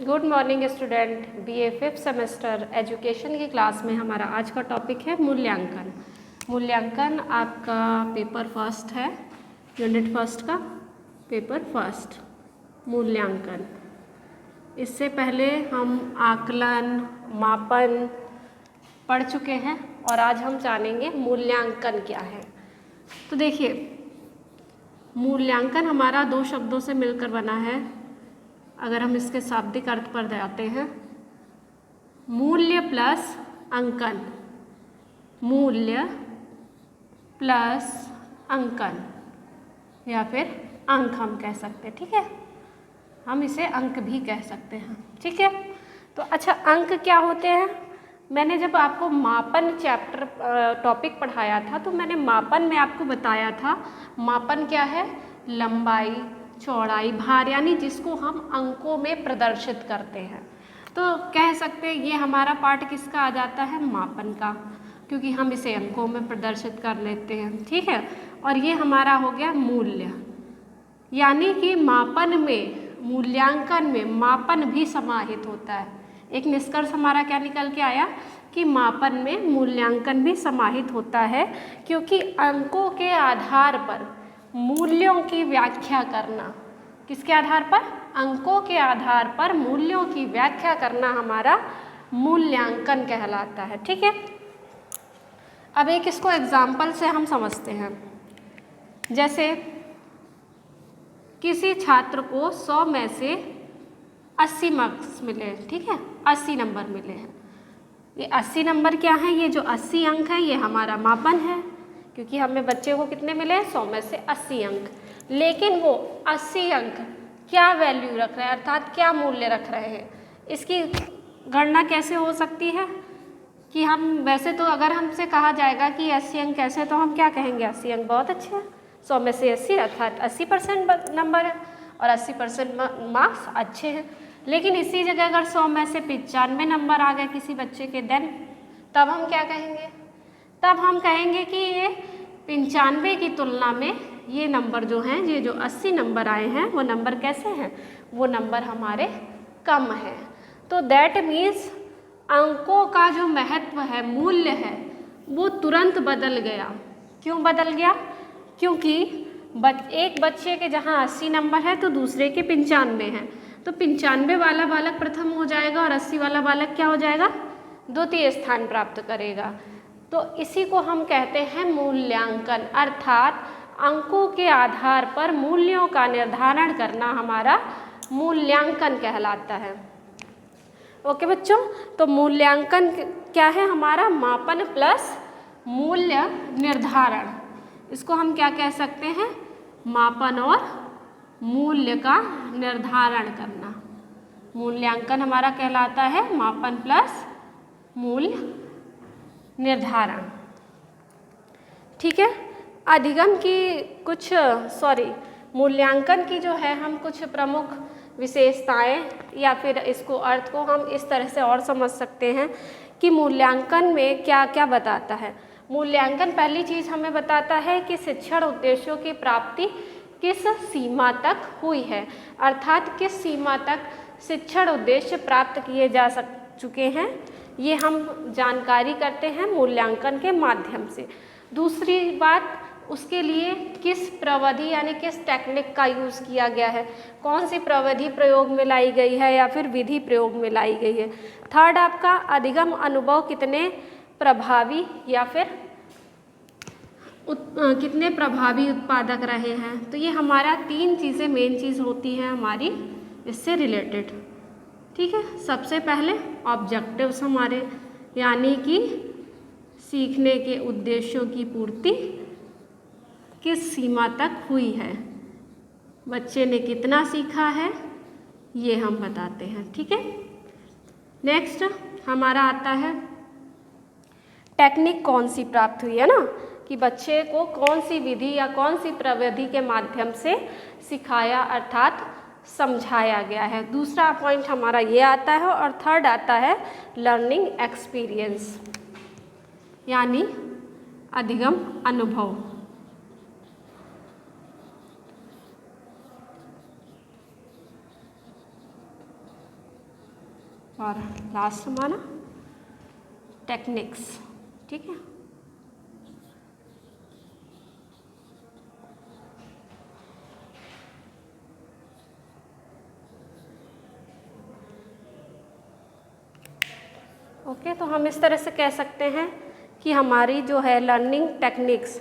Good morning student. BA fifth semester education की class में हमारा आज का टॉपिक है मूल्यांकन। मूल्यांकन आपका पेपर फर्स्ट है, यूनिट फर्स्ट का पेपर फर्स्ट मूल्यांकन। इससे पहले हम आकलन, मापन पढ़ चुके हैं और आज हम जानेंगे मूल्यांकन क्या है। तो देखिए, मूल्यांकन हमारा दो शब्दों से मिलकर बना है। अगर हम इसके शाब्दिक अर्थ पर जाते हैं, मूल्य प्लस अंकन, मूल्य प्लस अंकन या फिर अंक हम कह सकते हैं। ठीक है, हम इसे अंक भी कह सकते हैं। ठीक है, तो अच्छा, अंक क्या होते हैं? मैंने जब आपको मापन चैप्टर टॉपिक पढ़ाया था तो मैंने मापन में आपको बताया था मापन क्या है? लंबाई, चौड़ाई, भार, यानी जिसको हम अंकों में प्रदर्शित करते हैं। तो कह सकते हैं ये हमारा पार्ट किसका आ जाता है? मापन का, क्योंकि हम इसे अंकों में प्रदर्शित कर लेते हैं। ठीक है, और ये हमारा हो गया मूल्य, यानी कि मापन में, मूल्यांकन में मापन भी समाहित होता है। एक निष्कर्ष हमारा क्या निकल के आया कि मापन में मूल्यांकन भी समाहित होता है, क्योंकि अंकों के आधार पर मूल्यों की व्याख्या करना, किसके आधार पर? अंकों के आधार पर मूल्यों की व्याख्या करना हमारा मूल्यांकन कहलाता है। ठीक है, अब एक इसको एग्जाम्पल से हम समझते हैं। जैसे किसी छात्र को 100 में से 80 मार्क्स मिले। ठीक है, 80 नंबर मिले हैं। ये 80 नंबर क्या है? ये जो 80 अंक है ये हमारा मापन है, क्योंकि हमें बच्चे को कितने मिले हैं? 100 में से 80 अंक। लेकिन वो 80 अंक क्या वैल्यू रख रहे हैं, अर्थात क्या मूल्य रख रहे हैं, इसकी गणना कैसे हो सकती है? कि हम वैसे तो अगर हमसे कहा जाएगा कि 80 अंक कैसे, तो हम क्या कहेंगे? 80 अंक बहुत अच्छे हैं, 100 में से 80 अर्थात 80% नंबर है और 80% मार्क्स अच्छे हैं। लेकिन इसी जगह अगर 100 में से 95 नंबर आ गए किसी बच्चे के, देन तब हम क्या कहेंगे? तब हम कहेंगे कि ये 95 की तुलना में ये नंबर जो हैं, ये जो 80 नंबर आए हैं, वो नंबर कैसे हैं? वो नंबर हमारे कम हैं। तो दैट मीन्स अंकों का जो महत्व है, मूल्य है, वो तुरंत बदल गया। क्यों बदल गया? क्योंकि एक बच्चे के जहाँ 80 नंबर है तो दूसरे के 95 हैं, तो 95 वाला बालक प्रथम हो जाएगा और 80 वाला बालक क्या हो जाएगा? द्वितीय स्थान प्राप्त करेगा। तो इसी को हम कहते हैं मूल्यांकन, अर्थात अंकों के आधार पर मूल्यों का निर्धारण करना हमारा मूल्यांकन कहलाता है। ओके बच्चों, तो मूल्यांकन क्या है? हमारा मापन प्लस मूल्य निर्धारण। इसको हम क्या कह सकते हैं? मापन और मूल्य का निर्धारण करना। मूल्यांकन हमारा कहलाता है मापन प्लस मूल्य निर्धारण। ठीक है, अधिगम की कुछ मूल्यांकन की जो है, हम कुछ प्रमुख विशेषताएं या फिर इसको अर्थ को हम इस तरह से और समझ सकते हैं कि मूल्यांकन में क्या क्या बताता है। मूल्यांकन पहली चीज़ हमें बताता है कि शिक्षण उद्देश्यों की प्राप्ति किस सीमा तक हुई है, अर्थात किस सीमा तक शिक्षण उद्देश्य प्राप्त किए जा चुके हैं, ये हम जानकारी करते हैं मूल्यांकन के माध्यम से। दूसरी बात, उसके लिए किस प्रविधि यानी किस टेक्निक का यूज़ किया गया है, कौन सी प्रविधि प्रयोग में लाई गई है या फिर विधि प्रयोग में लाई गई है। थर्ड, आपका अधिगम अनुभव कितने प्रभावी या फिर कितने प्रभावी उत्पादक रहे हैं। तो ये हमारा 3 चीज़ें मेन चीज़ होती हैं हमारी इससे रिलेटेड। ठीक है, सबसे पहले ऑब्जेक्टिव्स हमारे, यानी कि सीखने के उद्देश्यों की पूर्ति किस सीमा तक हुई है, बच्चे ने कितना सीखा है, ये हम बताते हैं। ठीक है, नेक्स्ट हमारा आता है टेक्निक कौन सी प्राप्त हुई है ना, कि बच्चे को कौन सी विधि या कौन सी प्रविधि के माध्यम से सिखाया अर्थात समझाया गया है। दूसरा पॉइंट हमारा ये आता है और थर्ड आता है लर्निंग एक्सपीरियंस, यानी अधिगम अनुभव। और लास्ट हमारा टेक्निक्स। ठीक है, ओके। तो हम इस तरह से कह सकते हैं कि हमारी जो है लर्निंग टेक्निक्स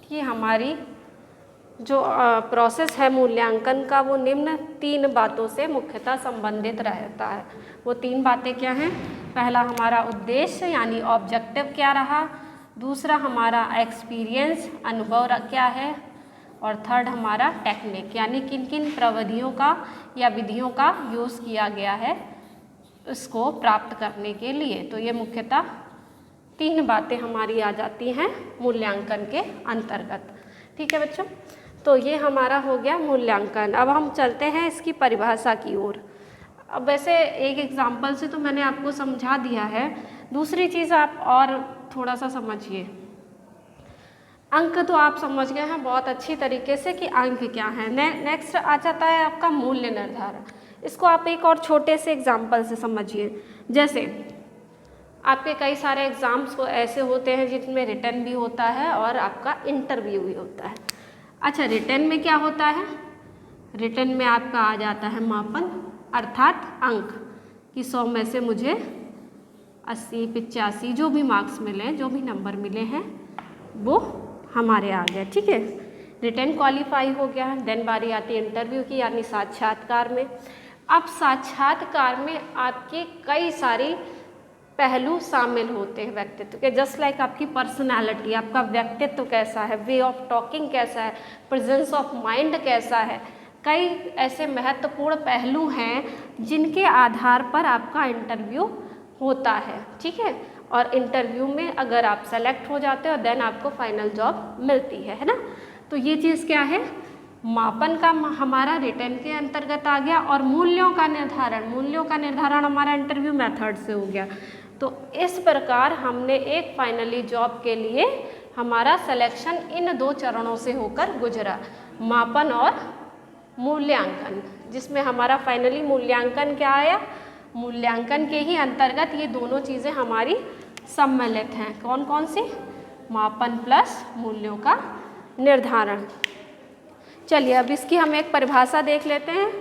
कि हमारी जो प्रोसेस है मूल्यांकन का वो निम्न 3 बातों से मुख्यतः संबंधित रहता है। वो 3 बातें क्या हैं? पहला हमारा उद्देश्य यानी ऑब्जेक्टिव क्या रहा, दूसरा हमारा एक्सपीरियंस अनुभव क्या है, और थर्ड हमारा टेक्निक यानी किन किन प्रविधियों का या विधियों का यूज़ किया गया है इसको प्राप्त करने के लिए। तो ये मुख्यतः 3 बातें हमारी आ जाती हैं मूल्यांकन के अंतर्गत। ठीक है बच्चों, तो ये हमारा हो गया मूल्यांकन। अब हम चलते हैं इसकी परिभाषा की ओर। अब वैसे एक एग्जाम्पल से तो मैंने आपको समझा दिया है, दूसरी चीज़ आप और थोड़ा सा समझिए। अंक तो आप समझ गए हैं बहुत अच्छी तरीके से कि अंक क्या है। नेक्स्ट आ जाता है आपका मूल्य निर्धारण। इसको आप एक और छोटे से एग्जाम्पल से समझिए। जैसे आपके कई सारे एग्ज़ाम्स को ऐसे होते हैं जिसमें रिटन भी होता है और आपका इंटरव्यू भी होता है। अच्छा, रिटन में क्या होता है? रिटन में आपका आ जाता है मापन अर्थात अंक कि 100 में से मुझे 80, 85 जो भी मार्क्स मिले, जो भी नंबर मिले हैं वो हमारे आ गए। ठीक है, रिटन क्वालिफाई हो गया। देन बारी आती है इंटरव्यू की यानी साक्षात्कार में। अब साक्षात्कार में आपके कई सारी पहलू शामिल होते हैं व्यक्तित्व के, जस्ट लाइक आपकी पर्सनालिटी, आपका व्यक्तित्व कैसा है, वे ऑफ टॉकिंग कैसा है, प्रेजेंस ऑफ माइंड कैसा है। कई ऐसे महत्वपूर्ण पहलू हैं जिनके आधार पर आपका इंटरव्यू होता है। ठीक है, और इंटरव्यू में अगर आप सेलेक्ट हो जाते हो देन आपको फाइनल जॉब मिलती है ना। तो ये चीज़ क्या है? मापन का हमारा रिटन के अंतर्गत आ गया। और मूल्यों का निर्धारण हमारा इंटरव्यू मेथड से हो गया। तो इस प्रकार हमने एक फाइनली जॉब के लिए हमारा सिलेक्शन इन 2 चरणों से होकर गुजरा, मापन और मूल्यांकन, जिसमें हमारा फाइनली मूल्यांकन क्या आया? मूल्यांकन के ही अंतर्गत ये दोनों चीज़ें हमारी सम्मिलित हैं। कौन कौन सी? मापन प्लस मूल्यों का निर्धारण। चलिए अब इसकी हम एक परिभाषा देख लेते हैं।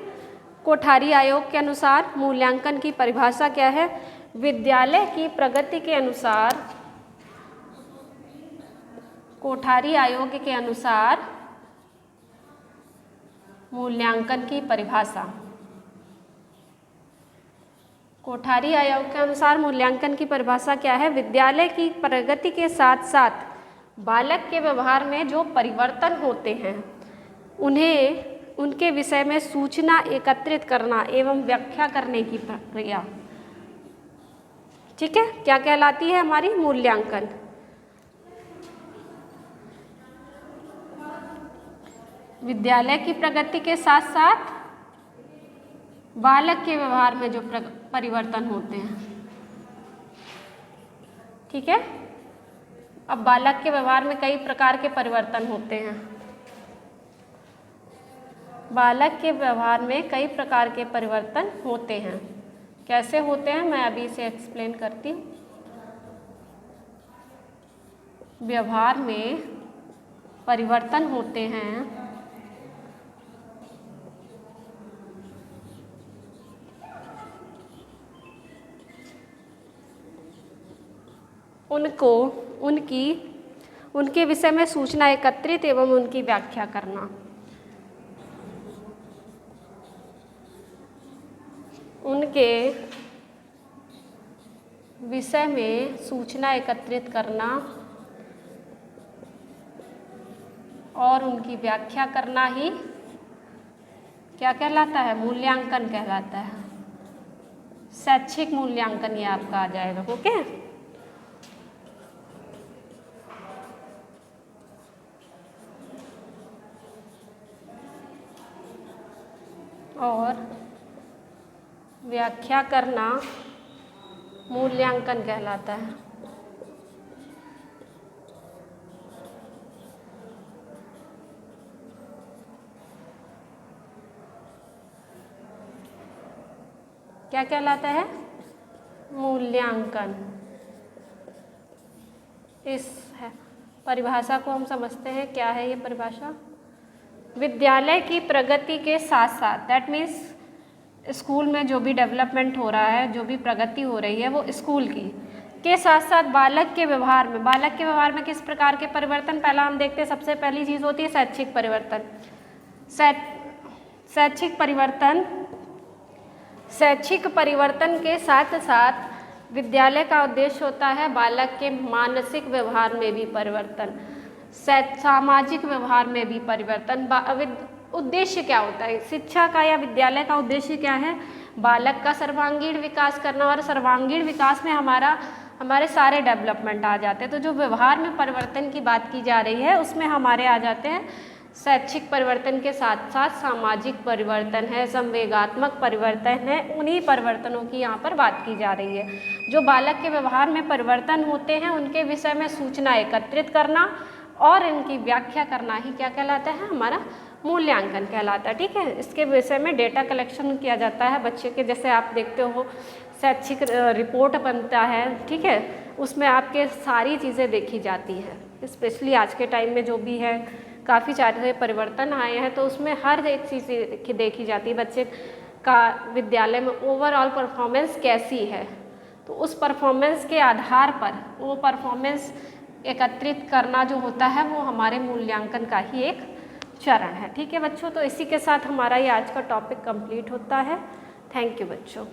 कोठारी आयोग के अनुसार मूल्यांकन की परिभाषा क्या है? विद्यालय की प्रगति के अनुसार, कोठारी आयोग के अनुसार मूल्यांकन की परिभाषा। कोठारी आयोग के अनुसार मूल्यांकन की परिभाषा क्या है? विद्यालय की प्रगति के साथ साथ बालक के व्यवहार में जो परिवर्तन होते हैं उन्हें उनके विषय में सूचना एकत्रित करना एवं व्याख्या करने की प्रक्रिया। ठीक है, क्या कहलाती है हमारी? मूल्यांकन। विद्यालय की प्रगति के साथ साथ बालक के व्यवहार में जो परिवर्तन होते हैं। ठीक है, अब बालक के व्यवहार में कई प्रकार के परिवर्तन होते हैं। बालक के व्यवहार में कई प्रकार के परिवर्तन होते हैं। कैसे होते हैं मैं अभी इसे एक्सप्लेन करती हूँ। व्यवहार में परिवर्तन होते हैं उनको उनके विषय में सूचना एकत्रित एवं उनकी व्याख्या करना। उनके विषय में सूचना एकत्रित करना और उनकी व्याख्या करना ही क्या कहलाता है? मूल्यांकन कहलाता है। शैक्षिक मूल्यांकन ये आपका आ जाएगा। ओके, और व्याख्या करना मूल्यांकन कहलाता है। क्या कहलाता है? मूल्यांकन। इस है परिभाषा को हम समझते हैं। क्या है ये परिभाषा? विद्यालय की प्रगति के साथ साथ, दैट मीन्स स्कूल में जो भी डेवलपमेंट हो रहा है, जो भी प्रगति हो रही है वो स्कूल की के साथ साथ बालक के व्यवहार में किस प्रकार के परिवर्तन? पहला हम देखते हैं, सबसे पहली चीज़ होती है शैक्षिक परिवर्तन। शैक्षिक परिवर्तन के साथ साथ विद्यालय का उद्देश्य होता है बालक के मानसिक व्यवहार में भी परिवर्तन, सामाजिक व्यवहार में भी परिवर्तन। उद्देश्य क्या होता है शिक्षा का या विद्यालय का? उद्देश्य क्या है? बालक का सर्वांगीण विकास करना, और सर्वांगीण विकास में हमारे सारे डेवलपमेंट आ जाते हैं। तो जो व्यवहार में परिवर्तन की बात की जा रही है उसमें हमारे आ जाते हैं शैक्षिक परिवर्तन के साथ साथ सामाजिक परिवर्तन है, संवेगात्मक परिवर्तन है। उन्हीं परिवर्तनों की यहाँ पर बात की जा रही है। जो बालक के व्यवहार में परिवर्तन होते हैं उनके विषय में सूचना एकत्रित करना और इनकी व्याख्या करना ही क्या कहलाता है? हमारा मूल्यांकन कहलाता है। ठीक है, इसके विषय में डेटा कलेक्शन किया जाता है बच्चे के। जैसे आप देखते हो शैक्षिक रिपोर्ट बनता है, ठीक है, उसमें आपके सारी चीज़ें देखी जाती हैं। स्पेशली आज के टाइम में जो भी है काफ़ी सारे परिवर्तन आए हैं, तो उसमें हर एक चीज़ देखी जाती है। बच्चे का विद्यालय में ओवरऑल परफॉर्मेंस कैसी है, तो उस परफॉर्मेंस के आधार पर वो परफॉर्मेंस एकत्रित करना जो होता है वो हमारे मूल्यांकन का ही एक चरण है। ठीक है बच्चों, तो इसी के साथ हमारा ये आज का टॉपिक कंप्लीट होता है। थैंक यू बच्चों।